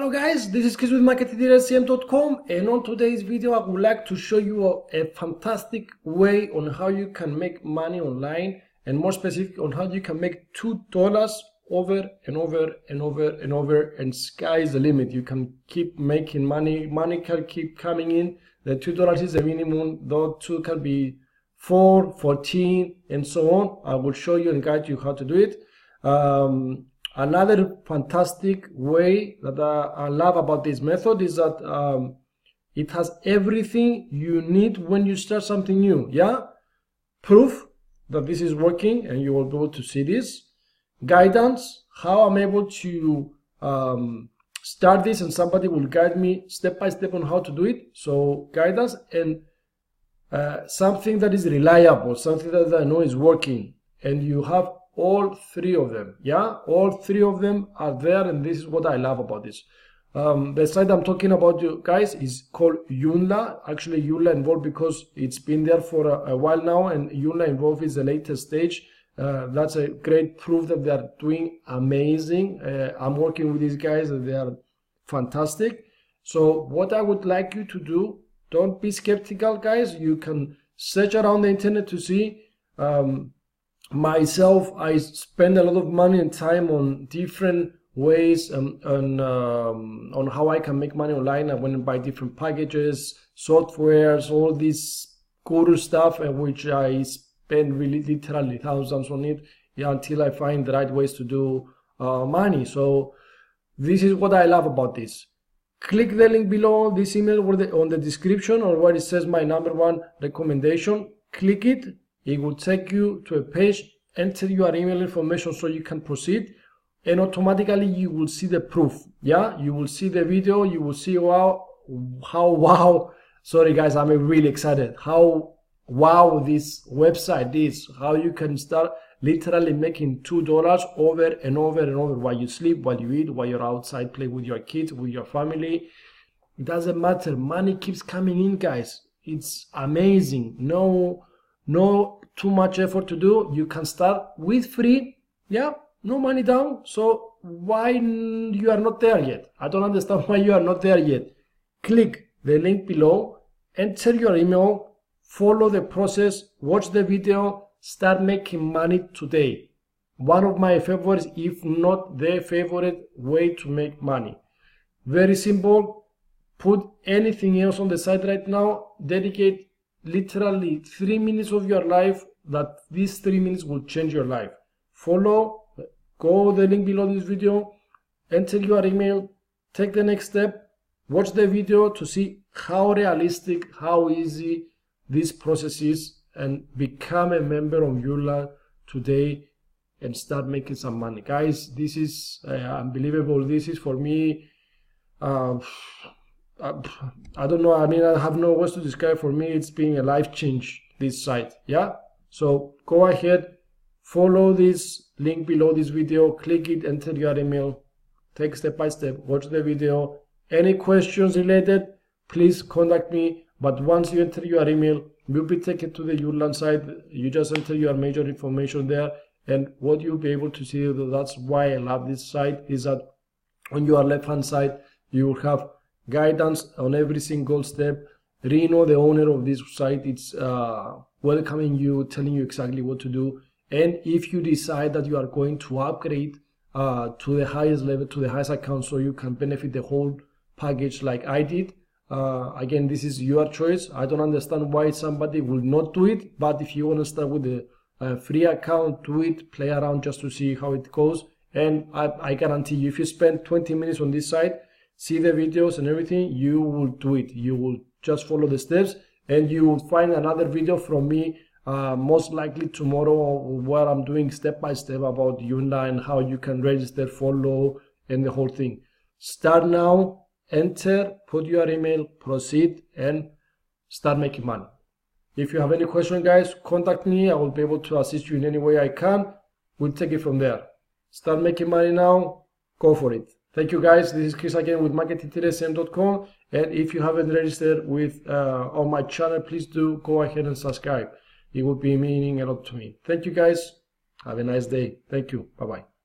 Hello guys, this is Chris with marketingtdscm.com, and on today's video I would like to show you a fantastic way on how you can make money online, and more specific on how you can make $2 over and over and over and over, and sky is the limit. You can keep making money can keep coming in. The $2 is the minimum, though 2 can be 4, 14 and so on. I will show you and guide you how to do it. Another fantastic way that I love about this method is that it has everything you need when you start something new. Yeah, proof that this is working, and you will be able to see this. Guidance, how I'm able to start this, and somebody will guide me step by step on how to do it. So guidance, and something that is reliable, something that I know is working, and you have all three of them. Yeah, all three of them are there, and this is what I love about this. The site I'm talking about, you guys, is called Yoonla. Actually, Yoonla Evolve, because it's been there for a while now, and Yoonla Evolve is the latest stage. That's a great proof that they are doing amazing. I'm working with these guys, and they are fantastic. So what I would like you to do, don't be skeptical, guys. You can search around the internet to see. Myself, I spend a lot of money and time on different ways on how I can make money online. I went and buy different packages, softwares, all this guru stuff, which I spend really literally thousands on it, yeah, until I find the right ways to do money. So this is what I love about this. Click the link below this email or on the description, or where it says my #1 recommendation. Click it. It will take you to a page. Enter your email information so you can proceed, and automatically you will see the proof. Yeah, you will see the video. You will see wow. Sorry guys, I'm really excited. How wow this website is. How you can start literally making $2 over and over and over while you sleep, while you eat, while you're outside playing with your kids, with your family. It doesn't matter. Money keeps coming in, guys. It's amazing. No too much effort to do. You can start with free. Yeah, no money down. So why you are not there yet? I don't understand why you are not there yet. Click the link below, enter your email, follow the process, watch the video, start making money today. One of my favorites, if not the favorite way to make money. Very simple. Put anything else on the side right now. Dedicate literally 3 minutes of your life, that these 3 minutes will change your life. Follow, go the link below this video, enter your email, take the next step, watch the video to see how realistic, how easy this process is, and become a member of Yoonla today and start making some money. Guys, this is unbelievable. This is for me, I don't know, I mean, I have no words to describe. For me, it's been a life change, this site. Yeah, so go ahead, follow this link below this video, click it, enter your email, take step by step, watch the video. Any questions related, please contact me. But once you enter your email, you'll be taken to the Yoonla site. You just enter your major information there, and what you'll be able to see, that's why I love this site, is that on your left hand side you will have guidance on every single step. Reno, the owner of this site, it's welcoming you, telling you exactly what to do. And if you decide that you are going to upgrade to the highest level, to the highest account, so you can benefit the whole package like I did, again, this is your choice. I don't understand why somebody will not do it, but if you want to start with a free account, do it, play around just to see how it goes. And I guarantee you, if you spend 20 minutes on this site, see the videos and everything, you will do it. You will just follow the steps, and you will find another video from me most likely tomorrow, where I'm doing step by step about Yoonla and how you can register, follow, and the whole thing. Start now, enter, put your email, proceed, and start making money. If you have any question, guys, contact me. I will be able to assist you in any way I can. We'll take it from there. Start making money now. Go for it. Thank you, guys. This is Chris again with marketingtdscm.com, and if you haven't registered with on my channel, please do go ahead and subscribe. It would be meaning a lot to me. Thank you, guys. Have a nice day. Thank you. Bye bye.